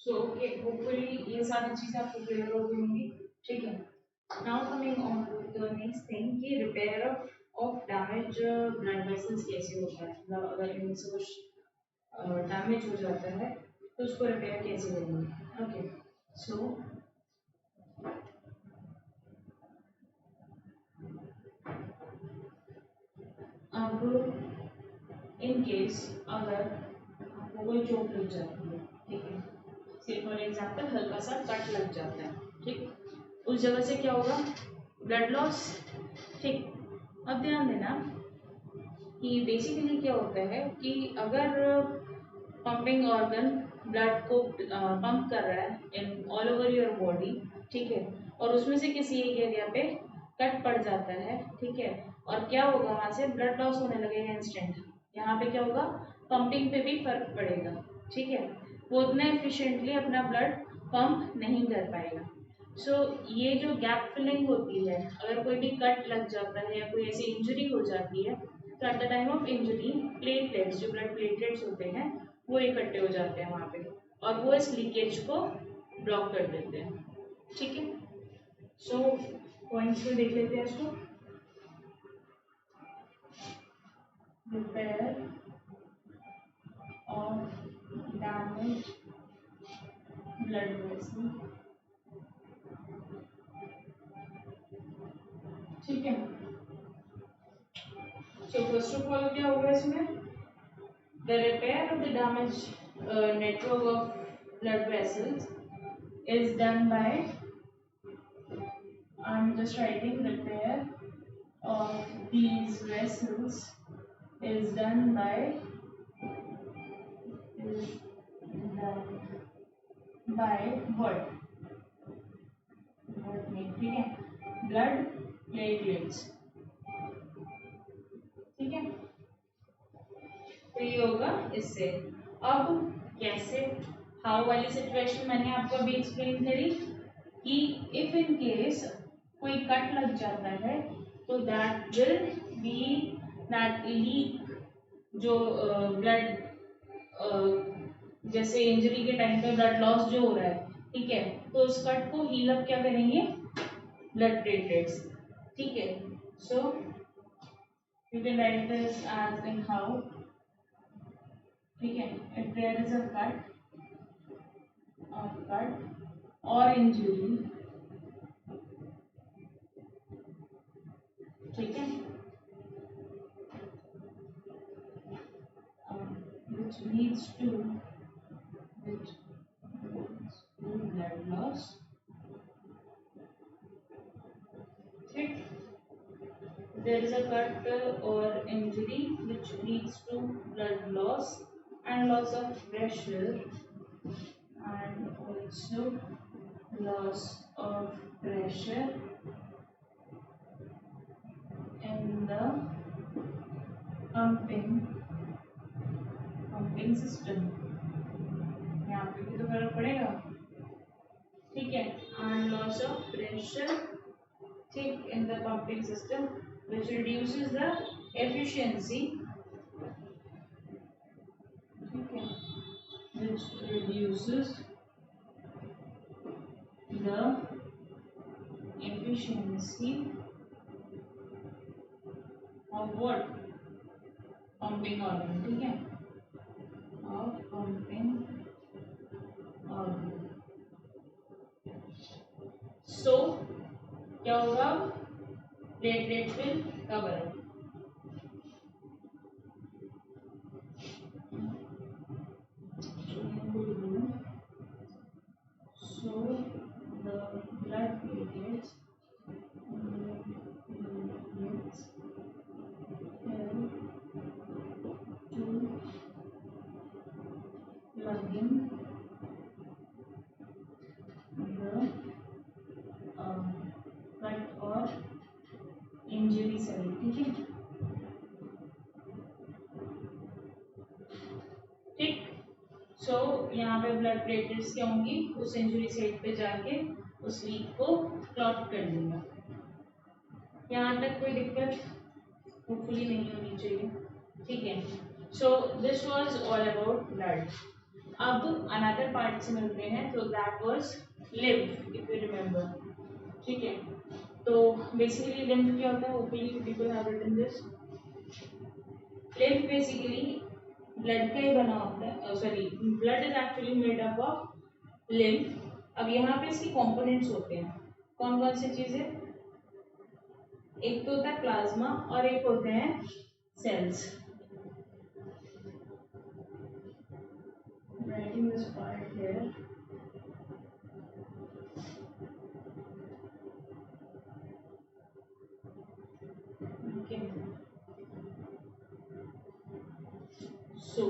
So okay, hopefully ये सारी चीजें आपको क्लियर हो गई होंगी। ठीक है, now coming on to the next thing कि repair of damage blood vessels कैसे होता है, मतलब अगर इनमें से कुछ डैमेज हो जाता है तो उसको रिपेयर कैसे करेंगे। ओके, सो अब इन केस अगर आपको कोई चोट लग जाती है, ठीक है, से फॉर एग्जांपल हल्का सा कट लग जाता है, ठीक, उस जगह से क्या होगा, ब्लड लॉस। ठीक, अब ध्यान देना कि बेसिकली क्या होता है कि अगर पंपिंग ऑर्गन ब्लड को पंप कर रहा है in all over your body, ठीक है, और उसमें से किसी एक एरिया पे कट पड़ जाता है, ठीक है, और क्या होगा, वहां से ब्लड लॉस होने लगेगा इंस्टेंट। यहाँ पे क्या होगा, पंपिंग पे भी फर्क पड़ेगा, ठीक है, वो उतना एफिशिएंटली अपना ब्लड पंप नहीं कर पाएगा। सो ये जो गैप फिलिंग होती है, अगर कोई भी कट लग जाता है या कोई ऐसी इंजरी हो जाती है, तो at the time of injury platelets, जो ब्लड प्लेटलेट्स होते हैं, वो इकट्ठे हो जाते हैं वहाँ पे, और वो इस लीकेज को ब्लॉक कर देते हैं। ठीक है, सो पॉइंट्स में देख लेते हैं इसको। Repair of damage blood vessel, ठीक है। सो फर्स्ट ऑफ ऑल क्या होगा इसमें, the repair of the damage network of blood vessels is done by, I'm just writing, repair of these vessels is done by what? ठीक है, blood platelets, ठीक है, तो ये होगा इससे। अब कैसे, हाउ वाली सिचुएशन मैंने आपको अभी एक्सप्लेन करी कि इफ इन केस कोई कट लग जाता है तो that will B that leak, जो ब्लड जैसे इंजरी के टाइम पे ब्लड लॉस जो हो रहा है, ठीक है, तो उस कट को हील अप क्या करेंगे, ब्लड प्लेटलेट्स, ठीक है। So you can write this as in how, ठीक है, if there is a cut और इंजरी, ठीक है, which leads to blood loss, ठीक, there is a cut or injury which leads to blood loss and loss of pressure and also loss of pressure in the pumping system, यहाँ पे भी तो फर्क पड़ेगा, ठीक है, and loss of pressure, ठीक, in the pumping system which reduces the efficiency, ठीक है, which reduces the efficiency of what, pumping organ, ठीक है, of pumping organ। So क्या होगा, platelet will cover up, so the blood platelets plug in the cut or injury side, ठीक है, ठीक। सो यहाँ पे ब्लड प्लेटलेट्स क्या होंगी, उस इंजरी साइड पे जाके उस लीक को क्लॉट कर देंगे। यहाँ तक कोई दिक्कत होपफुली नहीं होनी चाहिए, ठीक है। So this was all about blood. अब अनदर पार्ट से मिलते हैं, तो that was lymph, if you remember, ठीक है। तो बेसिकली लिम्फ क्या होता है, OPD people have written this. Lymph basically blood का ही बना होता है, sorry blood is actually made up of lymph. अब यहाँ पे इसके कंपोनेंट्स होते हैं, कौन कौन सी चीजें, एक तो होता है प्लाज्मा और एक होते हैं cells. Writing this part here, okay. So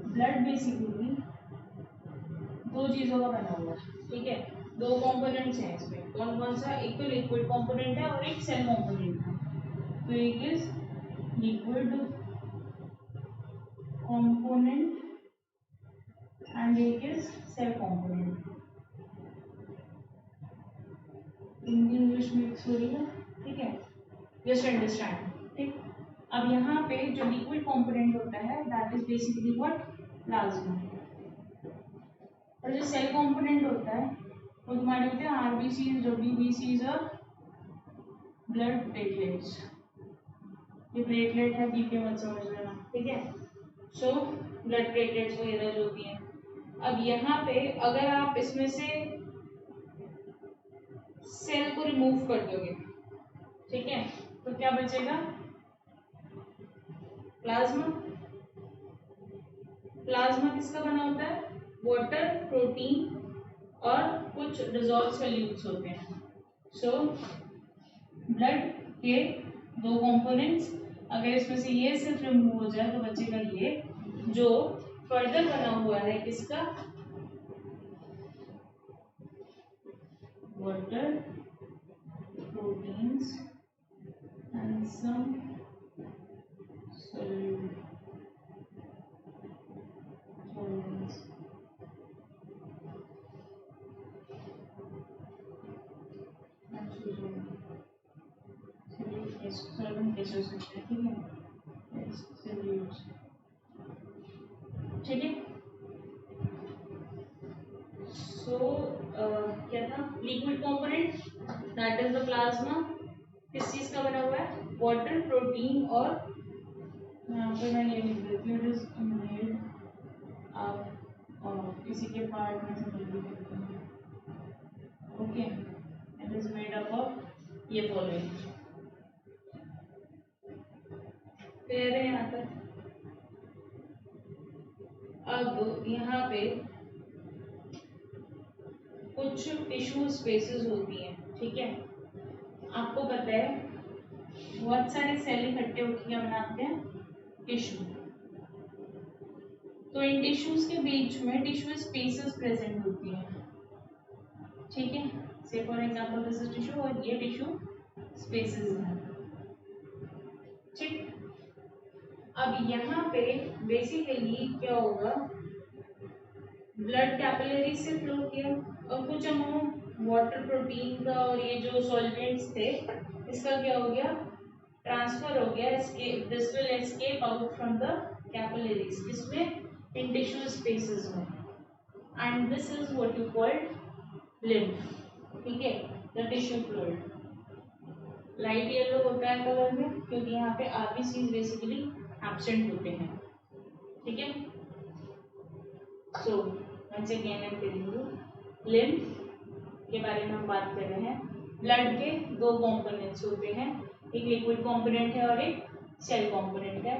blood basically दो चीजों का बना हुआ है, ठीक है। दो कंपोनेंट्स हैं इसमें, कौन कौन सा, एक तो लिक्विड कंपोनेंट है और एक सेल कंपोनेंट है। तो एक इज लिक्विड कंपोनेंट एंड एक is cell component. Hindi English mix हो रही है, ठीक है, जस्ट अंडरस्टैंड, ठीक। अब यहाँ पे जो लिक्विड कंपोनेंट होता है that is basically what, plasma. और जो सेल कंपोनेंट होता है वो तुम्हारे होते हैं आरबीसीज, डब्ल्यूबीसीज और ब्लड प्लेटलेट्स। ये प्लेटलेट है, बीपी मत समझ लेना, ठीक है। सो ब्लड प्लेटलेट्स वगैरह जो होती हैं। अब यहाँ पे अगर आप इसमें से सेल को रिमूव कर दोगे, ठीक है, तो क्या बचेगा, प्लाज्मा। प्लाज्मा किसका बना होता है, वाटर, प्रोटीन और कुछ डिसॉल्व सॉल्यूट्स होते हैं। सो ब्लड के दो कंपोनेंट्स, अगर इसमें से ये सिर्फ रिमूव हो जाए तो बचेगा ये जो फर्दर बना हुआ है किसका, water, proteins and some solutes. ठीक है। सो क्या था, liquid component that is the plasma, किस चीज का बना हुआ है, वाटर, प्रोटीन और यहाँ पे मैं ये लिख देती हूँ, it is made up of, किसी के पार्ट में से लिख देती हूँ, okay, it is made up of ये फॉलोइंग। क्लियर है यहाँ तक। अब यहाँ पे कुछ टिश्यू स्पेसेस होती हैं, ठीक है। आपको पता है बहुत सारे सेल इकट्ठे होकर क्या बनाते हैं, टिश्यू। तो इन टिश्यूज के बीच में टिश्यू स्पेसेस प्रेजेंट होती हैं, ठीक है। से for example this is tissue और ये टिश्यू स्पेसेस हैं, ठीक। अब यहाँ पे बेसिकली क्या होगा, ब्लड कैपिलरी से फ्लो किया और कुछ अमाउंट वाटर, प्रोटीन का और ये जो सॉल्वेंट्स थे इसका क्या हो गया, ट्रांसफर हो गया, escape, this will escape out from the capillaries, इसमें इन टिश्यू स्पेसेस में, and this is what you called lymph, ठीक है, the tissue fluid. Light yellow होता है कलर में क्योंकि यहाँ पे आरबीसीज बेसिकली एब्सेंट होते हैं, ठीक है। So once again I am telling you, lymph के बारे में हम बात कर रहे हैं। ब्लड के दो कंपोनेंट्स होते हैं, एक लिक्विड कंपोनेंट है और एक सेल कंपोनेंट है।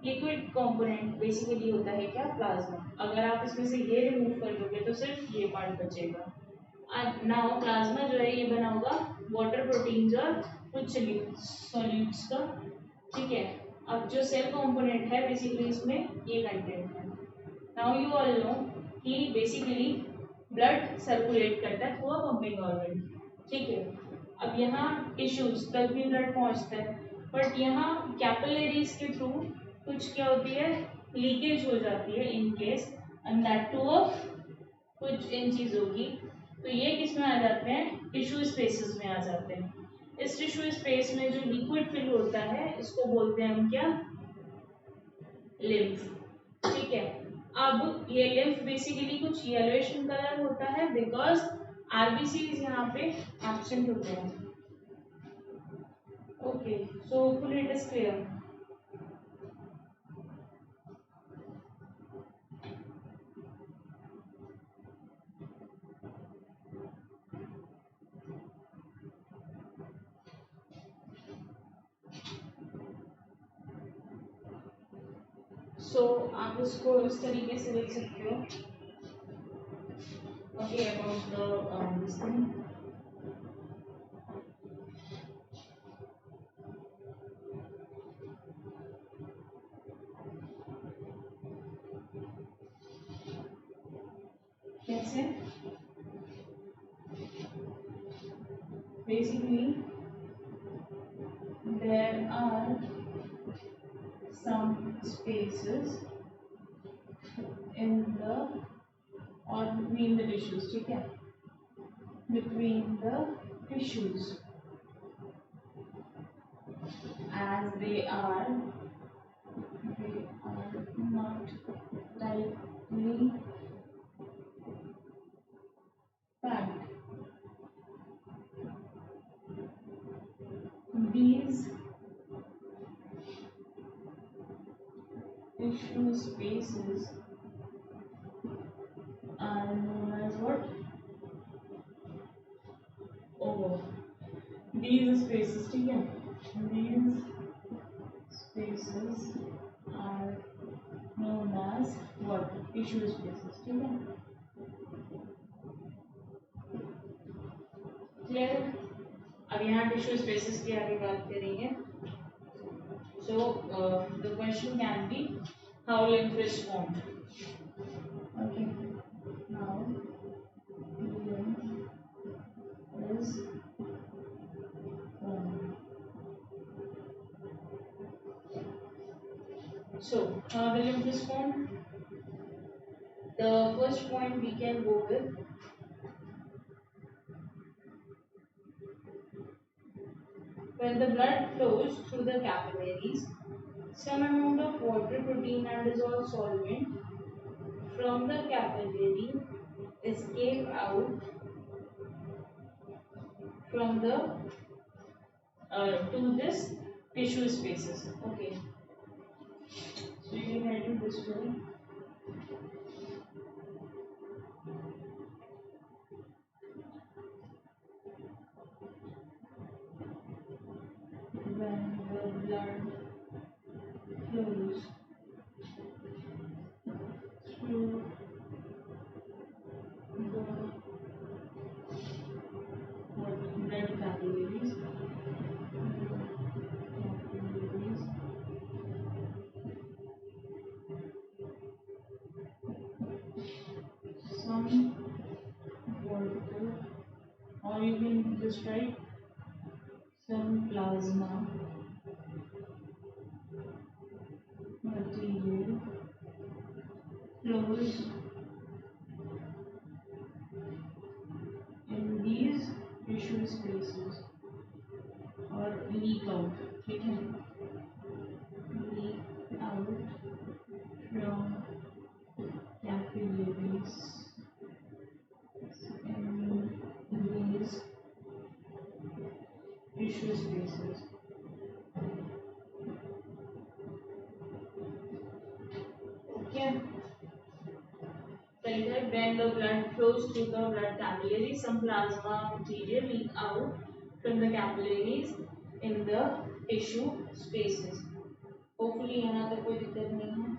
लिक्विड कंपोनेंट बेसिकली होता है क्या, प्लाज्मा। अगर आप इसमें से ये रिमूव कर दोगे तो सिर्फ ये पार्ट बचेगा। नाउ प्लाज्मा जो है ये बना होगा वाटर, प्रोटीन्स और कुछ सॉल्यूट्स का, ठीक है। अब जो सेल कंपोनेंट है बेसिकली इसमें ये कंटेंट है। नाउ यू ऑल नो कि बेसिकली ब्लड सर्कुलेट करता है थ्रू अ पंपिंग ऑर्गन, ठीक है। अब यहाँ टिश्यूज तक भी ब्लड पहुँचता है, बट यहाँ कैपिलरीज के थ्रू कुछ क्या होती है, लीकेज हो जाती है in case, and that two of कुछ इन चीज़ों की, तो ये किस में आ जाते हैं, टिश्यू स्पेसेस में आ जाते हैं। इस टिश्यू स्पेस में जो लिक्विड फिल होता है इसको बोलते हैं हम क्या, लिम्फ। ठीक है, अब ये लिम्फ बेसिकली कुछ येलोइश इन कलर होता है बिकॉज आरबीसी यहाँ पे एब्सेंट होते हैं। Okay, so hopefully it is clear. So आप इसको इस तरीके से लिख सकते हो। Okay, about the this thing, कैसे basically there are some spaces in the or between the tissues, ठीक है, between the tissues as they are not tightly packed. These tissue spaces are known as what? Oh, these spaces, ठीक है, these spaces are known as what? Tissue spaces, ठीक है, clear. अब यहाँ tissue spaces की आगे बात करेंगे। So the question can be how lymph is formed. Okay, now lymph is formed. So, how the lymph is formed? The first point we can go with when the blood flows through the capillaries, some amount of water, protein and dissolved solvent from the capillary escape out from the to this tissue spaces. Okay, so you can write it this way. When the blood flows through the blood capillaries, some water, or you can just write some plasma material flows in these tissue spaces or leak out, ठीक है, leak out from capillaries in these tissue spaces. Okay. When the blood flows through the blood capillaries, some plasma material leak out from the capillaries in the tissue spaces. Hopefully यहाँ तक कोई दिक्कत नहीं है.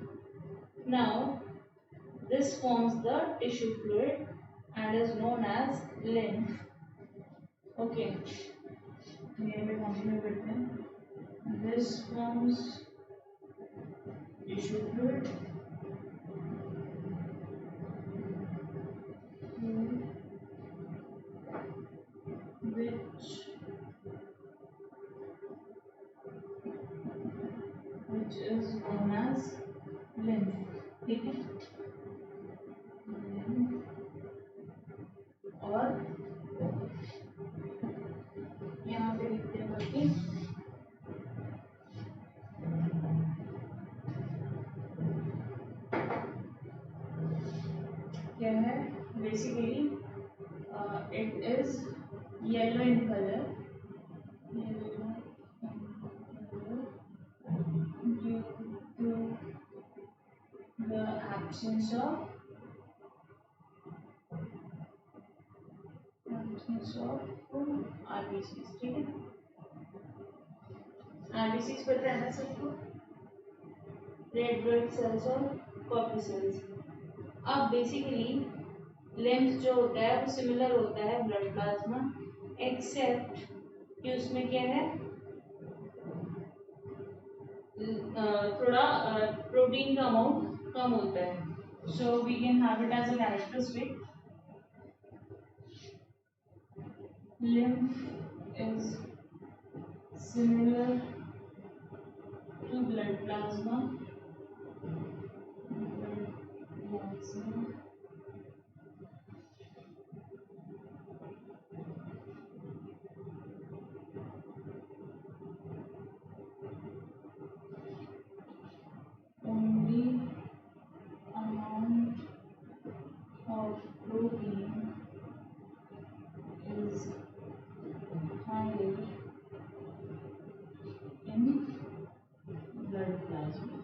Now, this forms the tissue fluid and is known as lymph. Okay. यहाँ पे continue करते हैं. This forms tissue fluid which is known as lymph. ठीक है, और basically it is yellow in color, yellow due to the absence of RBCs. ठीक है, RBCs पता है ना सबको, रेड ब्लड सेल्स और कॉर्पुसेल्स। अब बेसिकली लेंथ जो होता है वो सिमिलर होता है ब्लड प्लाज्मा, एक्सेप्ट कि उसमें क्या है, थोड़ा प्रोटीन का अमाउंट कम होता है। So we can have it as a characteristic, lymph is similar to blood plasma, only amount of protein is higher in blood plasma.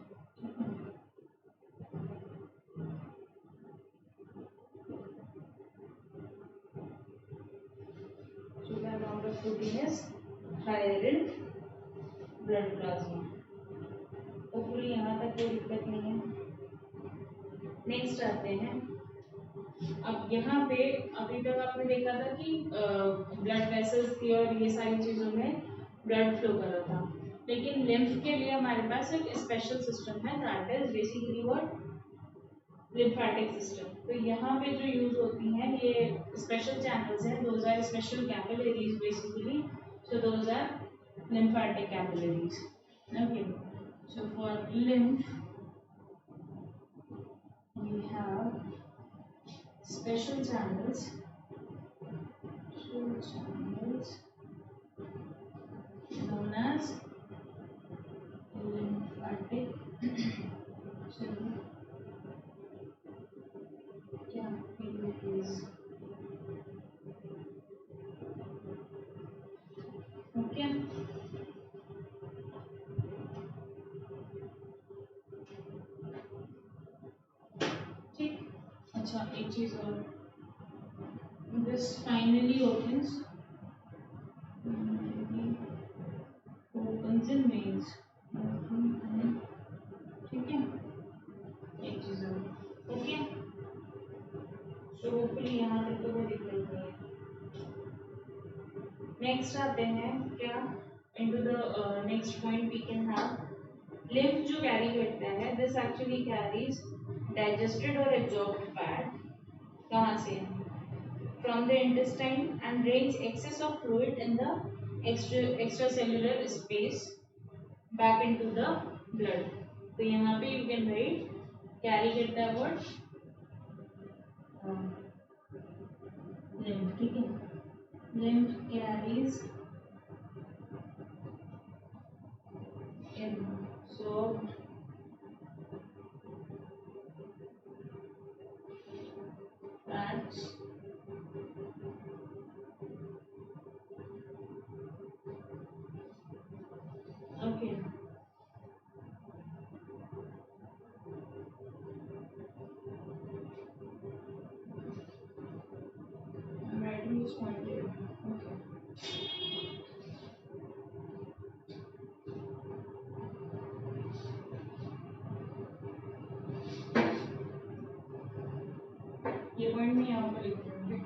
So the amount of protein is higher in blood plasma. Hopefully यहाँ तक कोई दिक्कत नहीं है। Next आते हैं, अब यहाँ पे अभी तक आपने देखा था कि ब्लड वेसल्स थी और ये सारी चीज़ों में ब्लड फ्लो कर रहा था, लेकिन लिम्फ के लिए हमारे पास एक स्पेशल सिस्टम है, that is basically what, lymphatic system. तो यहाँ पे जो यूज होती हैं ये स्पेशल चैनल्स हैं, those are special capillaries basically, so those are lymphatic capillaries. Okay, so for lymph we have special channels known as lymphatic capillaries. Okay, ठीक। अच्छा, एक चीज और, this finally opens in veins, ठीक है, एक चीज और। ओके, सो होपफुली यहाँ तक तो कोई दिक्कत नहीं है। नेक्स्ट आते हैं क्या, into the next point we can have lymph जो कैरी करता है, दिस एक्चुअली कैरीज डाइजेस्टेड और एब्जॉर्ब्ड फैट, कहाँ से, from the intestine, and drains excess of fluid in the extracellular space back into the blood. तो यहाँ पे you can right carry करता है व्हाट, lymph, ठीक है, lymph carries absorbed fats okay, I'm writing this point here. Okay, ये point मैं यहाँ पर लिख दूँगी,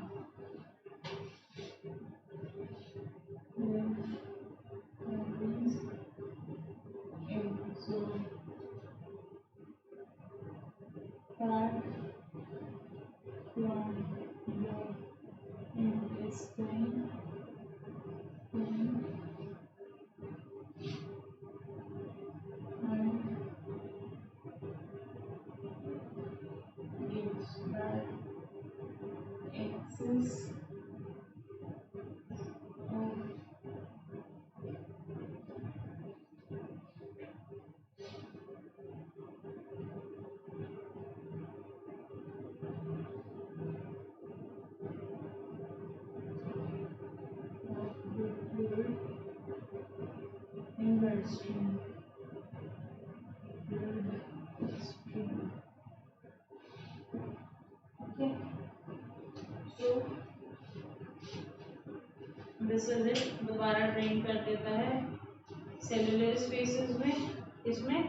in bloodstream. Bloodstream. Okay. So this is it. दोबारा ड्रेन कर देता है सेलुलर स्पेसेस में, इसमें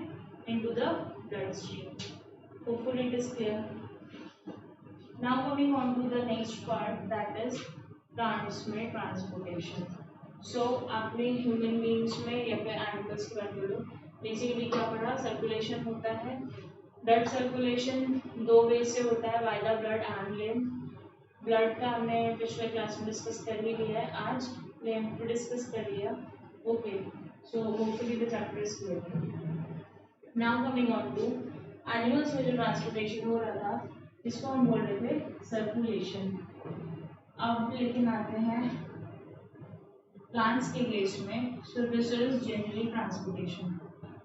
into the bloodstream. Hopefully it is clear. Now coming on to the next part, that is plants में transportation. So आपने ह्यूमन बींग्स में या फिर एनिमल्स की बात करो, बेसिकली क्या पढ़ा, सर्कुलेशन होता है. ब्लड सर्कुलेशन दो वे से होता है, by the blood and lymph. Blood का हमने पिछले क्लास में डिस्कस कर ही लिया है, आज लिम्फ भी डिस्कस कर लिया. Okay, so hopefully the chapter is clear. Now coming on to animals में जो ट्रांसपोर्टेशन हो रहा था, इसको हम बोल रहे थे सर्कुलेशन. अब लेकिन आते हैं प्लांट्स के केस में. सो दिस इज जनरली ट्रांसपोर्टेशन.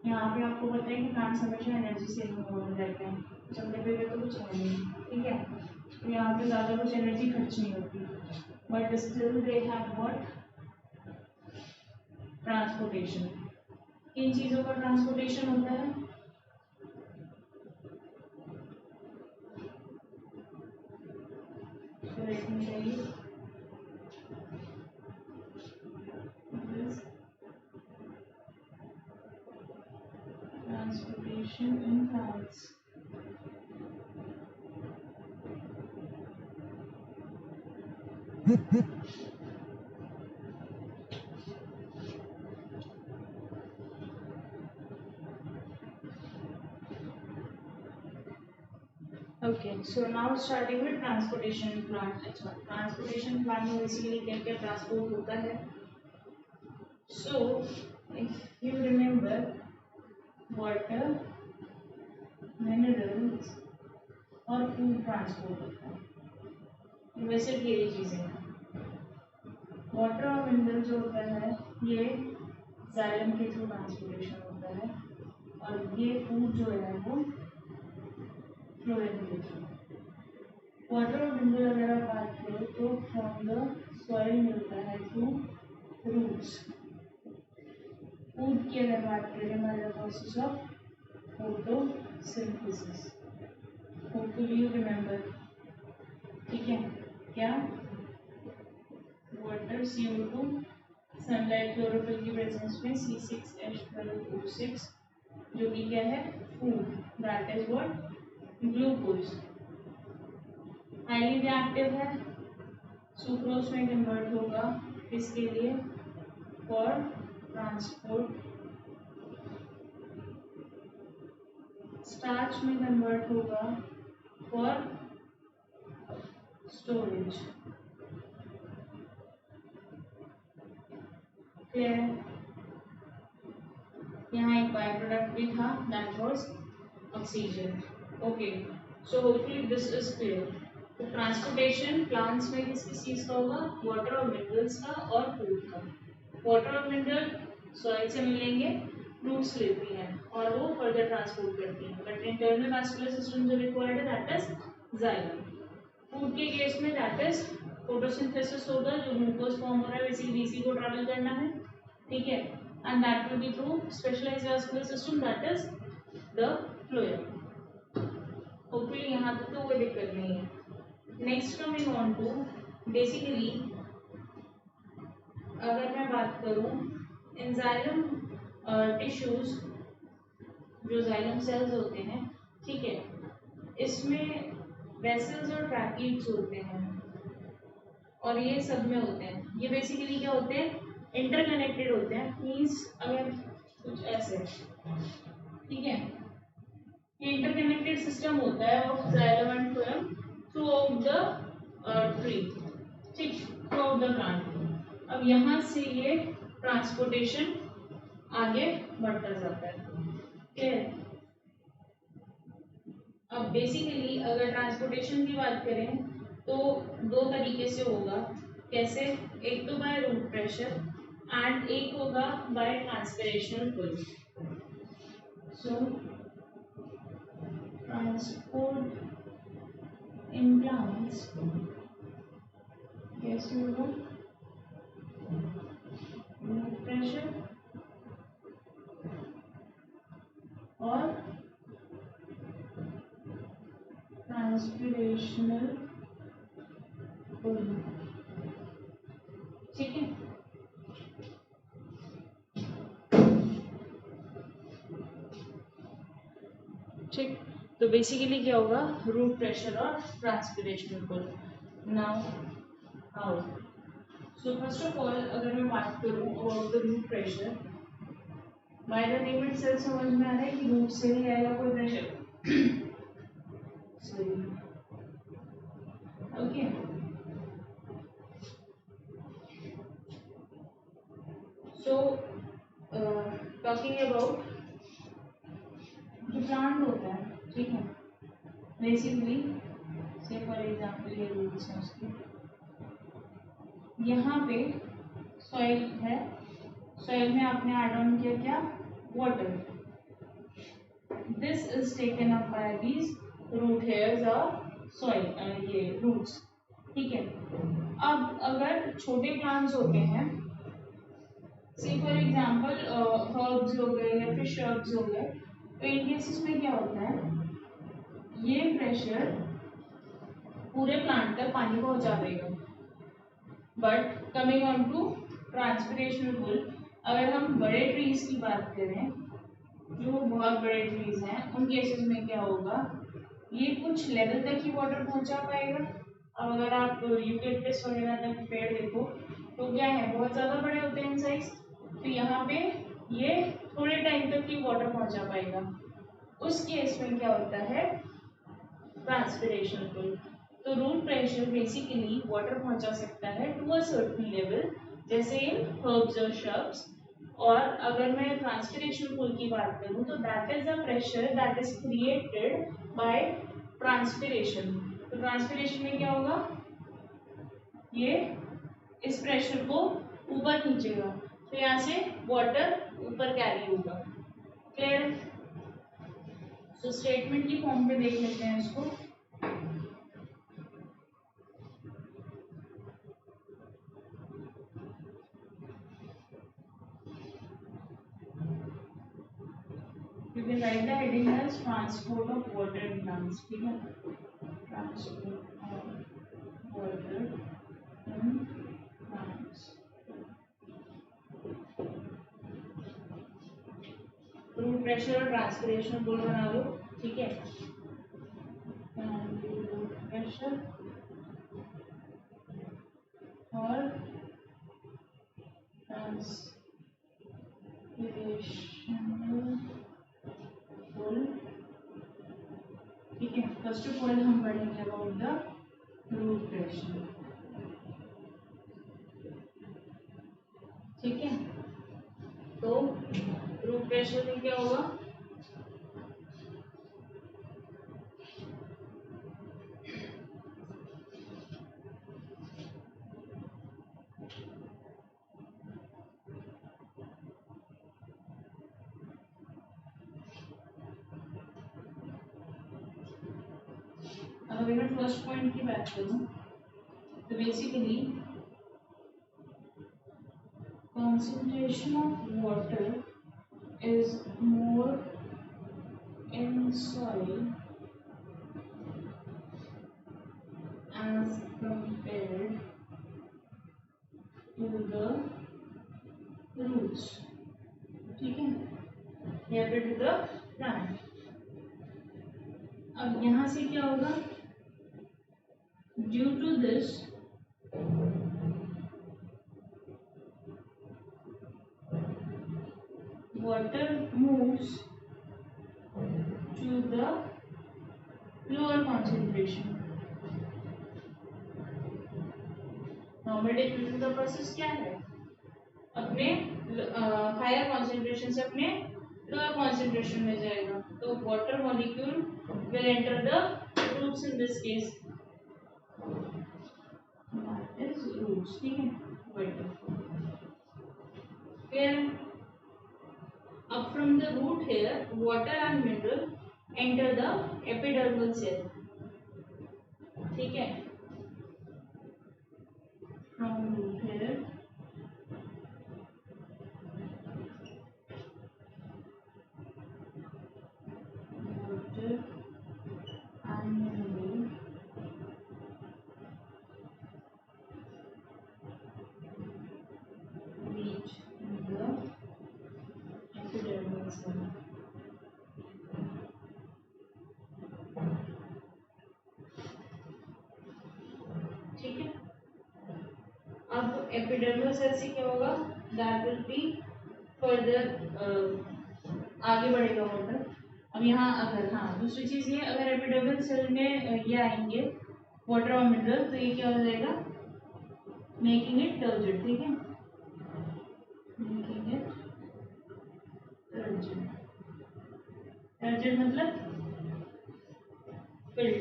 यहाँ पे आपको पता है कि प्लांट्स हमेशा एनर्जी सेविंग मोड में रहते हैं, चलने पे तो कुछ है नहीं, ठीक है. तो यहाँ पे ज़्यादा कुछ एनर्जी खर्च नहीं होती, but still they have what, transportation. किन चीज़ों का ट्रांसपोर्टेशन होता है? So let me tell you. This transportation in plants. Okay, so now starting with transportation in plant. अच्छा, transportation plant में basically क्या क्या transport होता है? So if you remember, water, minerals और food transport होता है. वैसे ढेरी चीजें हैं. वाटर और मिनरल जो होता है ये जाइलम के थ्रू ट्रांसपोर्टेशन होता है, और ये फूड जो है वो फ्लोएम के थ्रू. वाटर और मिनरल अगर आप बात करें तो फ्रॉम द सॉइल मिलता है थ्रू रूट्स. फूड की अगर बात करें by the process of photosynthesis. Hopefully you remember, ठीक है. क्या? वाटर, CO2, सनलाइट, क्लोरोफिल की प्रेजेंस में C6H12O6, जो कि क्या है, food. That is what, glucose. Highly reactive है, सुक्रोज में कन्वर्ट होगा, इसके लिए फॉर ट्रांसपोर्ट. स्टार्च में कन्वर्ट होगा फॉर स्टोरेज. फिर यहाँ एक बाय प्रोडक्ट भी था, that was oxygen. Okay, so hopefully this is clear. तो ट्रांसपोर्टेशन प्लांट्स में किस किस चीज़ का होगा? वाटर और मिनरल्स का और फूड का. वाटर और मिनरल सॉइल से मिलेंगे, रूट्स लेती हैं और वो फर्दर ट्रांसपोर्ट करती हैं. बट इंटरनल वास्कुलर सिस्टम जो रिक्वायर्ड है दैट इज जाइलम. फूड के केस में दैट इज फोटोसिंथेसिस होगा, जो ग्लूकोज फॉर्म हो रहा है बेसिकली इसी को ट्रैवल करना है, ठीक है. And that will be through specialised vascular system that is the phloem. Hopefully यहाँ तक तो कोई दिक्कत नहीं है. Next coming on to basically अगर मैं बात करूँ इन जाइलम टिश्यूज, जो जाइलम सेल्स होते हैं, ठीक है, इसमें वेसल्स और ट्रैकीड्स होते हैं और ये सब में होते हैं. ये बेसिकली क्या होते हैं? इंटरकनेक्टेड होते हैं. मीन्स अगर कुछ ऐसे, ठीक है, ये इंटरकनेक्टेड सिस्टम होता है of xylem and phloem through out the tree, ठीक, थ्रू आउट द प्लांट. अब यहाँ से ये ट्रांसपोर्टेशन आगे बढ़ता जाता है, ठीक है. अब बेसिकली अगर ट्रांसपोर्टेशन की बात करें तो दो तरीके से होगा. कैसे? एक तो बाय रूट प्रेशर एंड एक होगा by transpirational pull. So transport in plants कैसे होगा? रूट प्रेशर ठीक, तो बेसिकली क्या होगा, रूट प्रेशर और transpirational pull. Now how, so first of all अगर मैं बात करूँ about the root pressure, by the name itself समझ में आ रहा है कि रूट से ही आएगा कोई pressure. Okay, so talking about जो प्लांट होता है, ठीक है, बेसिकली से फॉर एग्जाम्पल ये रूट्स हैं उसके, यहाँ पे सॉइल है, सॉइल में आपने ऐड ऑन किया क्या, water. This is taken up by these root hairs और सॉइल, ये रूट्स. ठीक है, अब अगर छोटे प्लांट्स होते हैं, से फॉर एग्जाम्पल हर्ब्स हो गए या फिर श्रब्स हो गए, तो इन केसेस में क्या होता है, ये प्रेशर पूरे प्लांट तक पानी पहुंचा देगा. बट कमिंग ऑन टू ट्रांसपिरेशनल पुल, अगर हम बड़े ट्रीज की बात करें, जो बहुत बड़े ट्रीज हैं, उन केसेस में क्या होगा, ये कुछ लेवल तक ही वाटर पहुंचा पाएगा. अब अगर आप यूकेलिप्टस वगैरह तक पेड़ देखो तो क्या है, बहुत ज़्यादा बड़े होते हैं इन साइज, तो यहाँ पे ये थोड़े टाइम तक ही वाटर पहुंचा पाएगा. उस केस में क्या होता है, ट्रांसपिरेशनल पुल. तो रूट प्रेशर बेसिकली वाटर पहुंचा सकता है टू अ सर्टेन लेवल, जैसे इन हर्ब्स और श्रब्स. और अगर मैं ट्रांसपिरेशनल पुल की बात करूं तो that is the pressure that is created by transpiration. तो ट्रांसपिरेशन में क्या होगा, ये इस प्रेशर को ऊपर खींचेगा, तो यहाँ से वाटर ऊपर कैरी होगा. क्लियर? सो स्टेटमेंट की फॉर्म पे देख लेते हैं इसको. You can write the heading as transport of water in plants. ठीक है, transport of water in plants. Root pressure और ट्रांसपिरेशन पुल बना लो. ठीक है, रूट प्रेशर और ट्रांसपिरेशनल पुल. ठीक है, फर्स्ट ऑफ ऑल हम पढ़ेंगे अबाउट द रूट प्रेशर. ठीक है, तो रूट प्रेशर में क्या होगा, अगर मैं फर्स्ट पॉइंट की बात करूं तो basically concentration of water is more in soil as compared to the roots. ठीक है, या फिर टू द प्लांट. अब यहाँ से क्या होगा, due to this water moves to the lower concentration. Normal diffusion का प्रोसेस क्या है, अपने हायर कॉन्सेंट्रेशन से अपने लोअर कॉन्सेंट्रेशन में जाएगा. तो water molecule will enter the roots in this case, that is roots. ठीक है, वाटर. फिर up from the root hair, water and mineral enter the epidermal cell. ठीक है, from root hair water and mineral reach the epidermal cell. Epidermal cell से क्या होगा, that will be further आगे बढ़ेगा वाटर। अब यहाँ अगर दूसरी चीज ये, अगर एपिडर्मल सेल में ये आएंगे वाटर और मिनरल, तो ये क्या हो जाएगा, मेकिंग इट टर्जिड। ठीक है, मेकिंग इट टर्जिड। टर्जिड मतलब फिल्ड।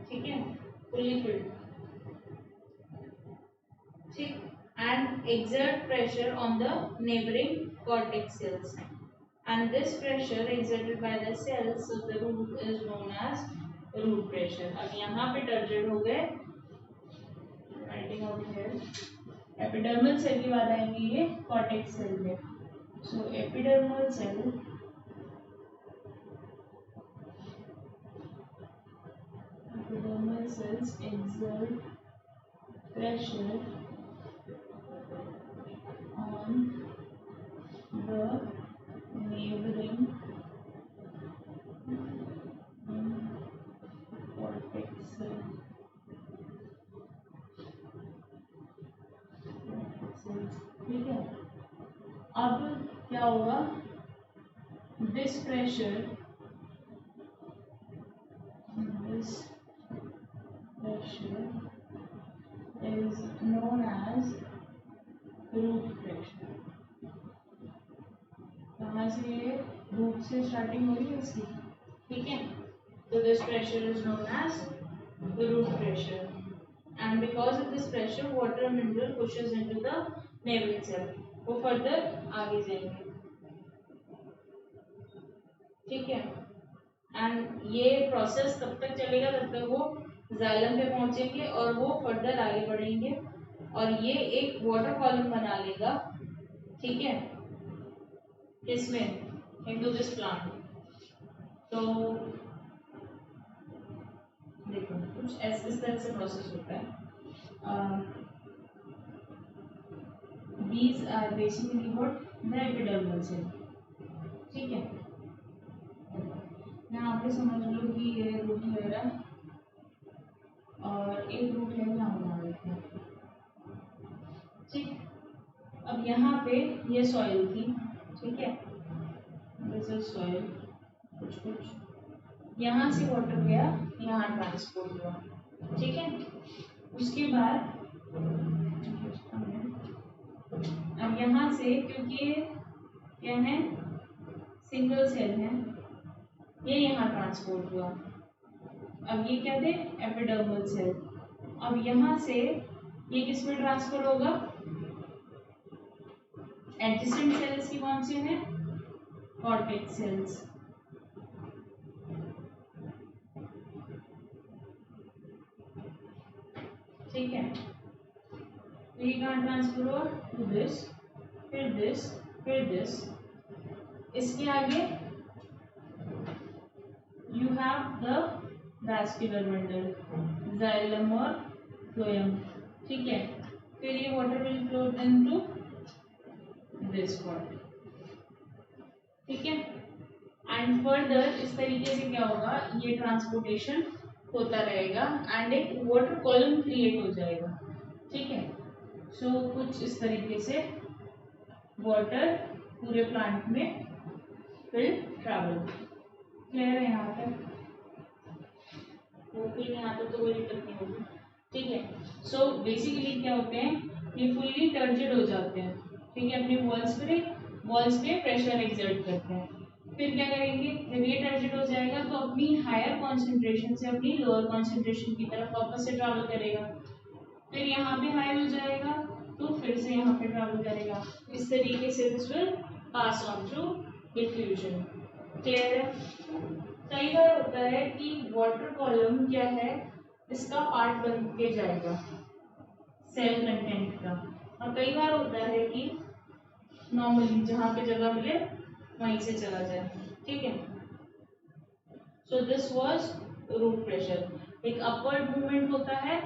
ठीक है, फुल्ली फिल्ड। ठीक, and exert pressure on the neighboring cortex cells, and this pressure exerted by the cells of the root is known as root pressure। अब यहाँ पे turgid हो गए, writing out here, epidermal cell की बात आएंगी ये कॉर्टेक्स सेल में। So epidermal cell cells exert pressure on the neighboring cortex cells। ठीक है, अब क्या होगा, this pressure is known as root pressure। कहाँ से, रूट से स्टार्टिंग हो रही है इसकी। ठीक है, तो this pressure is known as root pressure, and because of this pressure water mineral pushes into the neighboring cell, वो फर्दर आगे जाएंगे। ठीक है, एंड ये प्रोसेस तब तक चलेगा जब तक वो जाइलम पे पहुंचेंगे और वो फर्दर आगे बढ़ेंगे और ये एक वाटर कॉलम बना लेगा। ठीक है, किसमें, इनटू दिस प्लांट। तो देखो कुछ इस तरह से प्रोसेस होता है। these are basically what the epidermal cell। ठीक है, यहाँ पे समझ लो कि ये रूट ले रहा है और एक रूट है यहाँ बना लेते हैं। ठीक, अब यहाँ पे ये सॉइल थी। ठीक है, दिस इज सॉइल, कुछ यहाँ से वाटर गया, यहाँ ट्रांसपोर्ट हुआ। ठीक है, उसके बाद अब यहाँ से, क्योंकि क्या है, सिंगल सेल है, ये यहाँ ट्रांसपोर्ट हुआ। अब ये क्या थे, एपिडर्मल सेल। अब यहाँ से ये किस में ट्रांसफर होगा, एडजेसेंट सेल्स की कौन सी है, कॉर्टेक्स सेल्स। ठीक है, तो ये कहाँ ट्रांसफर हुआ, टू दिस, फिर दिस, फिर दिस। इसके आगे you have the vascular bundle, xylem और फ्लोएम। ठीक है, फिर ये water will flow into this pot. ठीक है, एंड फर्दर इस तरीके से क्या होगा, ये ट्रांसपोर्टेशन होता रहेगा एंड एक वाटर कॉलम क्रिएट हो जाएगा। ठीक है, सो कुछ इस तरीके से वाटर पूरे प्लांट में विल ट्रैवल। क्लियर है यहाँ तक, वो फिर यहाँ तक तो कोई दिक्कत नहीं होगी। ठीक है, सो बेसिकली क्या होते हैं, ये फुल्ली टर्जिड हो जाते हैं। ठीक है, अपनी वॉल्स पे प्रेशर एक्सर्ट करते हैं। फिर क्या करेंगे, जब ये टर्जिड हो जाएगा तो अपनी हायर कॉन्सेंट्रेशन से अपनी लोअर कॉन्सेंट्रेशन की तरफ वापस से ट्रैवल करेगा। फिर यहाँ पे हाई हो जाएगा तो फिर से यहाँ पे ट्रैवल करेगा। इस तरीके से this will pass on through diffusion. Clear है। कई बार होता है कि वाटर कॉलम क्या है, इसका पार्ट बन के जाएगा सेल कंटेंट का, और कई बार होता है कि नॉर्मली जहाँ पे जगह मिले वहीं से चला जाए। ठीक है, so this was root pressure, एक अपवर्ड मूवमेंट होता है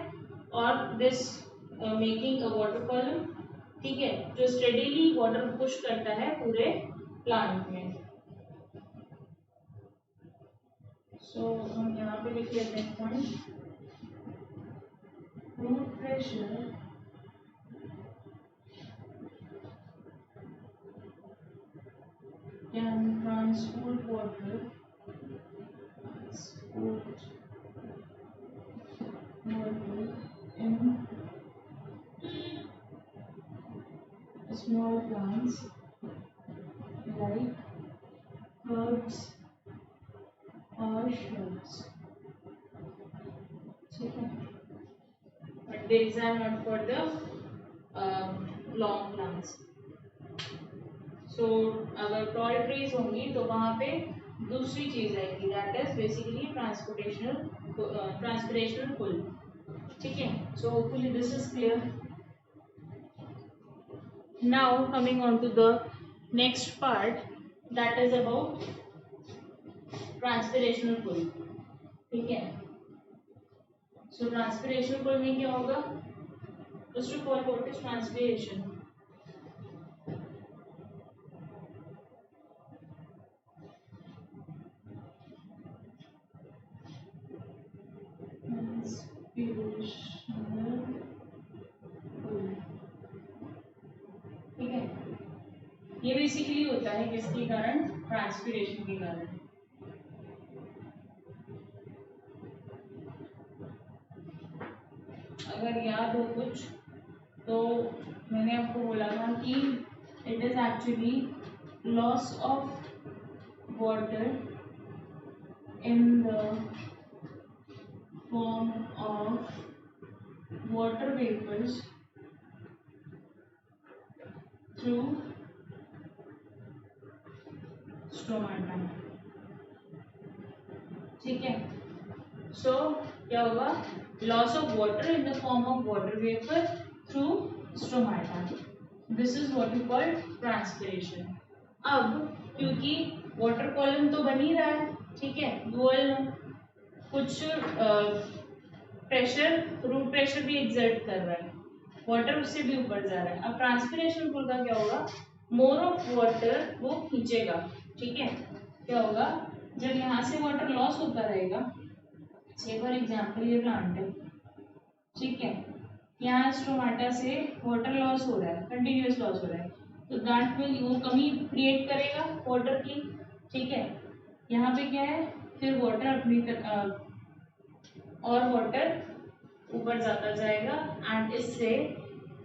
और this making a water column. ठीक है, जो स्टेडीली वाटर पुश करता है पूरे प्लांट में। सो हम यहाँ पे लिख लेते हैं point, root pressure can transport water in small plants like herbs or shrubs. But these are not for the long plants. So अगर tall trees होंगी तो वहाँ पे दूसरी चीज आएगी, that is basically transpirational pull. ठीक है, so hopefully this is clear. Now coming on to the next part, that is about transpirational pull. ठीक है, so transpirational pull में क्या होगा? First of all, what is transpiration? ठीक है, ये बेसिकली होता है किसके कारण? ट्रांसपिरेशन के कारण. अगर याद हो कुछ तो मैंने आपको बोला था कि it is actually loss of water in the form of water vapors through stomata. ठीक है, सो क्या होगा? Loss of water in the form of water vapour through stomata. This is what you call transpiration. अब क्योंकि water column तो बन ही रहा है, ठीक है, डुअल कुछ प्रेशर, रूट प्रेशर भी एक्सर्ट कर रहा है, वाटर उससे भी ऊपर जा रहा है. अब ट्रांसपिरेशन पुल का क्या होगा? मोर ऑफ वाटर वो खींचेगा. ठीक है, क्या होगा? जब यहाँ से वाटर लॉस होता रहेगा, से फॉर एग्जाम्पल ये प्लांट है, ठीक है, यहाँ स्टोमाटा से वाटर लॉस हो रहा है, कंटिन्यूस लॉस हो रहा है, तो दैट विल वो कमी क्रिएट करेगा वाटर की. ठीक है, यहाँ पे क्या है? फिर वाटर अपनी और वाटर ऊपर जाता जाएगा एंड इससे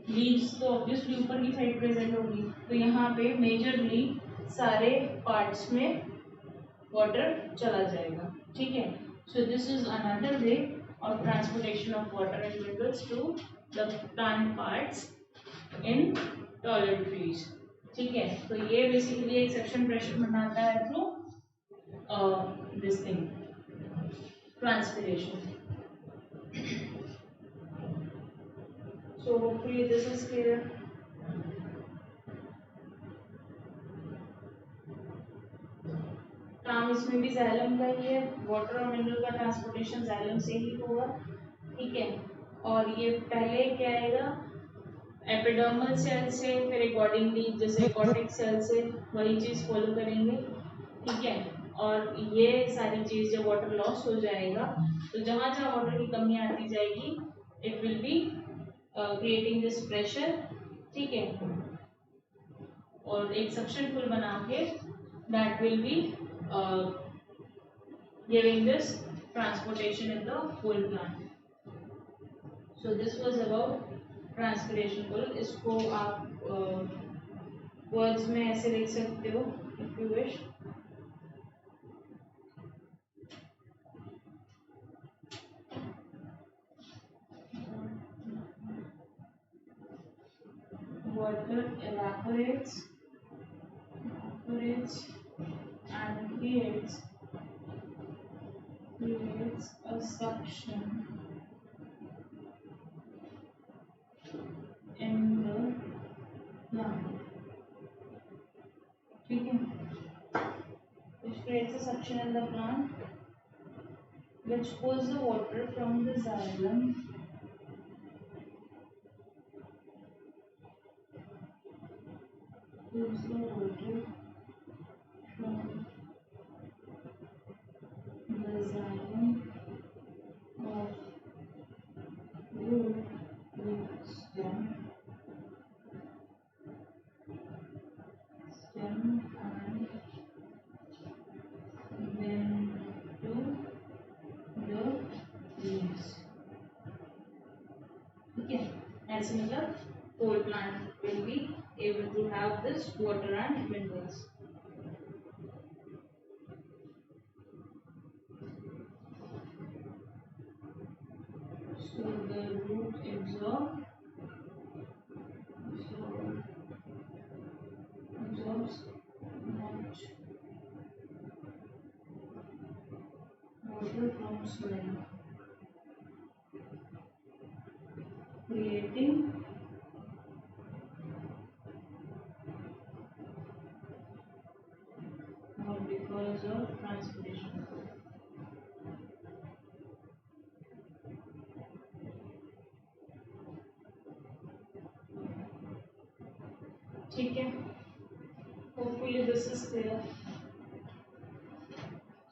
लीव्स तो ऑब्वियसली ऊपर की साइड प्रेजेंट होगी, तो यहाँ पे मेजरली सारे पार्ट्स में वाटर चला जाएगा. ठीक है, so this is another way of transportation of water and minerals to the plant parts in taller trees. ठीक है, तो ये बेसिकली एक सक्शन प्रेशर बनाता है through this thing transpiration. So hopefully this is clear. काम इसमें भी जाइलम का ही है, वाटर और मिनरल का ट्रांसपोर्टेशन जाइलम से ही होगा. ठीक है, और ये पहले क्या आएगा? एपिडर्मल सेल से, फिर अकॉर्डिंगली जैसे कॉर्टेक्स सेल से वही चीज फॉलो करेंगे. ठीक है, और ये सारी चीज जब वाटर लॉस हो जाएगा तो जहाँ जहाँ वाटर की कमी आती जाएगी it will be creating this pressure. ठीक है, और एक सक्शन पुल बना के that will be giving this transportation in the whole plant. So this was about transpiration pull. इसको आप वर्ड्स में ऐसे लिख सकते हो if you wish. Water evaporates and creates a suction in the plant. ठीक है, which creates a suction in the plant which pulls the water from the xylem pulls the water from the xylem of root to stem and plant will be able to have this water and minerals. So the root absorbs much water from soil, creating because of transpiration. ठीक है, hopefully this is clear.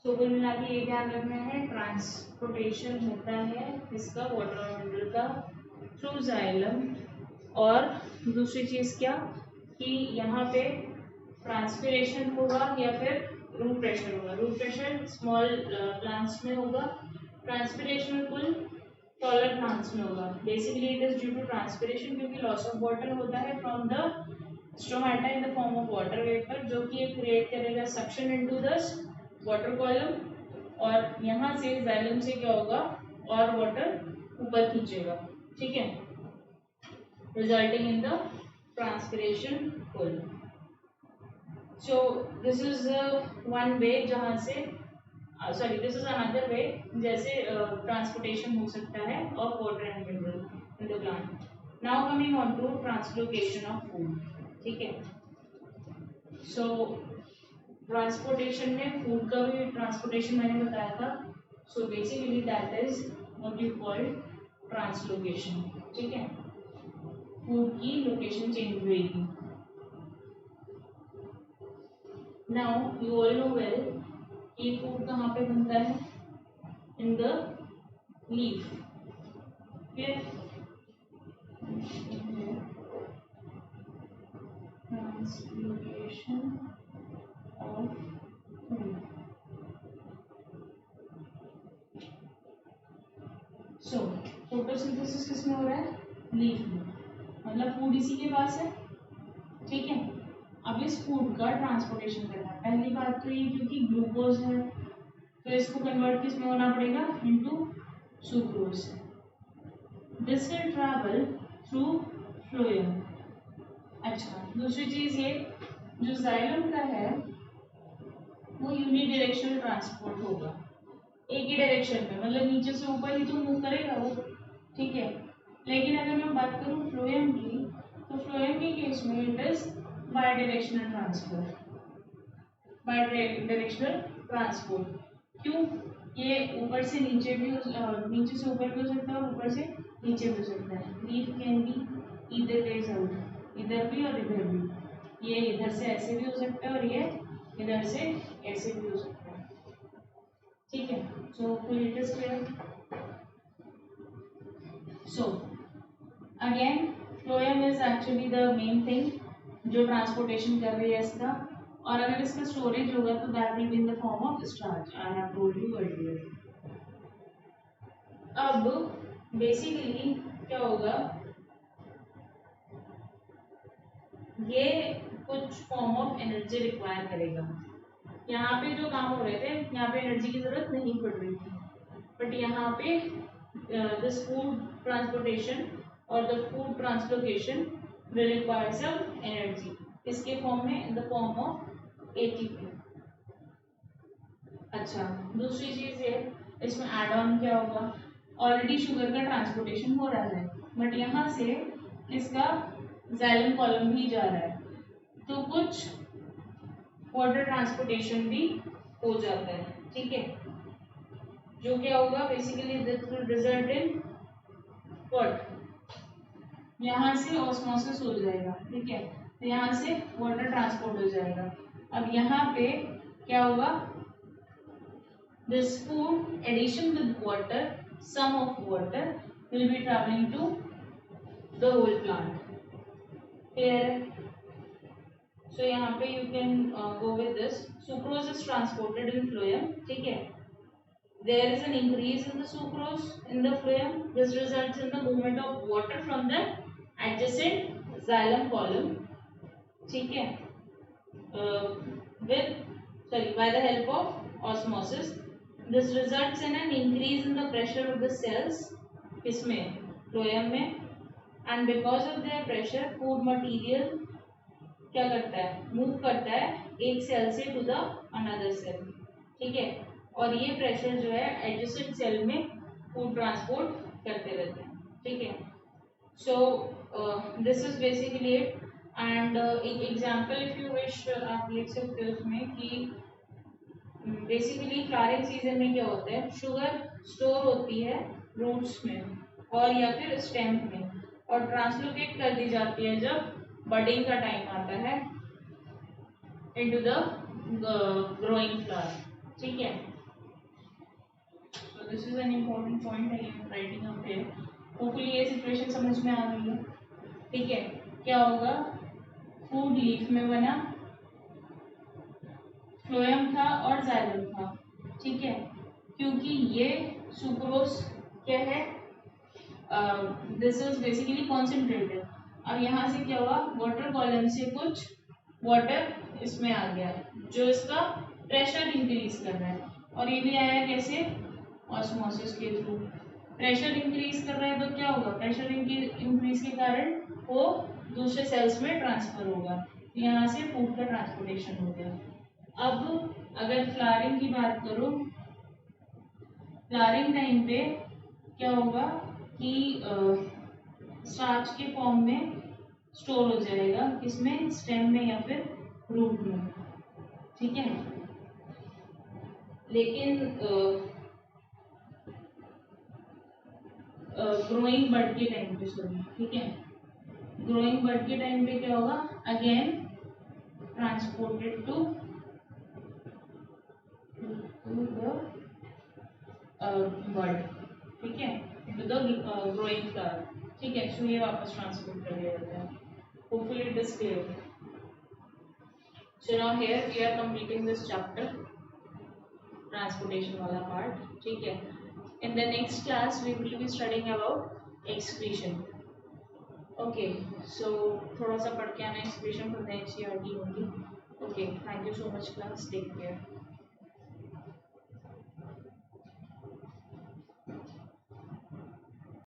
So कुल मिला के ये ध्यान रखना है, transportation होता है इसका वाटर और मिनरल का थ्रू जाइलम, और दूसरी चीज़ क्या कि यहाँ पे ट्रांसपिरेशन होगा या फिर रूट प्रेशर होगा. रूट प्रेशर स्मॉल प्लांट्स में होगा, ट्रांसपिरेशन कुल टॉलर प्लांट्स में होगा. Basically it is due to transpiration, क्योंकि लॉस ऑफ वाटर होता है from the stromata in the form of water vapour, जो कि क्रिएट करेगा suction into the water column, और यहाँ से जाइलम से क्या होगा और वाटर ऊपर खींचेगा. ठीक है, resulting in the transpiration pull. So this is one way जहाँ से दिस इज अनदर वे जैसे ट्रांसपोर्टेशन हो सकता है of water and mineral in the plant. Now coming on to translocation of food. ठीक है, सो ट्रांसपोर्टेशन में फूड का भी ट्रांसपोर्टेशन मैंने बताया था. So basically that is what you call translocation. ठीक है, फूड की लोकेशन चेंज हुएगी. Now you all know well कि फूड कहाँ पे बनता है, in the leaf. Translocation of food. So photosynthesis किसमें हो रहा है, लीफ में, मतलब फूड इसी के पास है. ठीक है, अब इस फूड का ट्रांसपोर्टेशन करना है. पहली बात तो ये क्योंकि ग्लूकोज है तो इसको कन्वर्ट किस में होना पड़ेगा, into sucrose. This will travel through phloem. अच्छा, दूसरी चीज ये जो जाइलम का है वो यूनिडायरेक्शनल ट्रांसपोर्ट होगा, एक ही डायरेक्शन में, मतलब नीचे से ऊपर ही तो मूव करेगा वो. ठीक है, लेकिन अगर मैं बात करूँ फ्लोएम की, तो फ्लोएम के केस में it is by directional transfer. By directional transport क्यों, ये ऊपर से नीचे भी नीचे से ऊपर भी हो सकता है और ऊपर से नीचे भी हो सकता है. Leaf can be either veg out, इधर भी और इधर भी. ये इधर से ऐसे भी हो सकता है और ये इधर से ऐसे भी हो सकता है. ठीक है, so full it is clear. So again phloem is actually the main thing जो ट्रांसपोर्टेशन कर रही है इसका, और अगर इसका स्टोरेज होगा तो that will be in the form of starch. I have told you earlier. अब बेसिकली क्या होगा, ये कुछ फॉर्म ऑफ एनर्जी रिक्वायर करेगा. यहाँ पे जो काम हो रहे थे यहाँ पे एनर्जी की जरूरत नहीं पड़ रही थी, बट यहाँ पे दिस फूड ट्रांसपोर्टेशन और the food translocation will require some energy. इसके फॉर्म में, in the form of ATP. अच्छा, दूसरी चीज ये इसमें एड ऑन क्या होगा, ऑलरेडी शुगर का ट्रांसपोर्टेशन हो रहा है, बट यहाँ से इसका जाइलम कॉलम भी जा रहा है, तो कुछ वाटर ट्रांसपोर्टेशन भी हो जाता है. ठीक है, जो क्या होगा basically this will result in what, यहाँ से ऑस्मोसिस हो जाएगा. ठीक है, तो यहाँ से वाटर ट्रांसपोर्ट हो जाएगा. अब यहाँ पे क्या होगा, this food addition with water, some of water will be travelling to the whole plant. Clear? So यहाँ पे you can go with this. Sucrose is transported in phloem. ठीक है, there is an increase in the sucrose in the phloem. This results in the movement of water from the adjacent xylem column, ठीक है, by the help of osmosis. This results in an increase in the pressure of the cells, इसमें phloem में, and because of their pressure food material क्या करता है, move करता है एक सेल से टू द अनदर सेल, ठीक है, और ये प्रेशर जो है एडजेसेंट सेल में फूड ट्रांसपोर्ट करते रहते हैं, ठीक है. So this is basically it. And एक एग्जांपल इफ यू विश आप लिख सकते हो उसमें कि बेसिकली फ्लावरिंग सीजन में क्या होता है, शुगर स्टोर होती है रूट्स में और या फिर स्टेम में और ट्रांसलोकेट कर दी जाती है जब बडिंग का टाइम आता है इनटू द ग्रोइंग फ्लावर, ठीक है. So this is an important point I am writing up here. Hopefully ये सिचुएशन समझ में आ गई है, ठीक है. क्या होगा, फूड लीफ में बना, फ्लोएम था और जाइलम था, ठीक है. क्योंकि ये सुक्रोज क्या है, दिस इज बेसिकली कॉन्सेंट्रेटेड और यहाँ से क्या हुआ, वाटर कॉलम से कुछ वाटर इसमें आ गया जो इसका प्रेशर इंक्रीज कर रहा है और ये भी आया कैसे, ऑस्मोसिस के थ्रू. प्रेशर इंक्रीज कर रहा है तो क्या होगा, प्रेशर इंक्रीज के कारण वो दूसरे सेल्स में ट्रांसफर होगा, यहाँ से फूड का ट्रांसपोर्टेशन हो गया. अब अगर फ्लावरिंग की बात करूं, फ्लावरिंग टाइम पे क्या होगा कि स्टार्च के फॉर्म में स्टोर हो जाएगा, किसमें, स्टेम में या फिर रूट में, ठीक है. लेकिन ग्रोइंग बर्ड के टाइम पे, सॉरी, ठीक है, ग्रोइंग बर्ड के टाइम पे क्या होगा, again transported to the bird, ठीक है, टू द ग्रोइंग फ्लावर, ठीक है. सो ये वापस ट्रांसपोर्ट कर दिया जाता है. Hopefully it is clear. So now here we are completing this chapter, transportation वाला part, ठीक है. In the next class we will be studying about excretion. Okay, so थोड़ा सा पढ़ के आना excretion for the NCERT होगी. Okay, thank you so much class. Take care.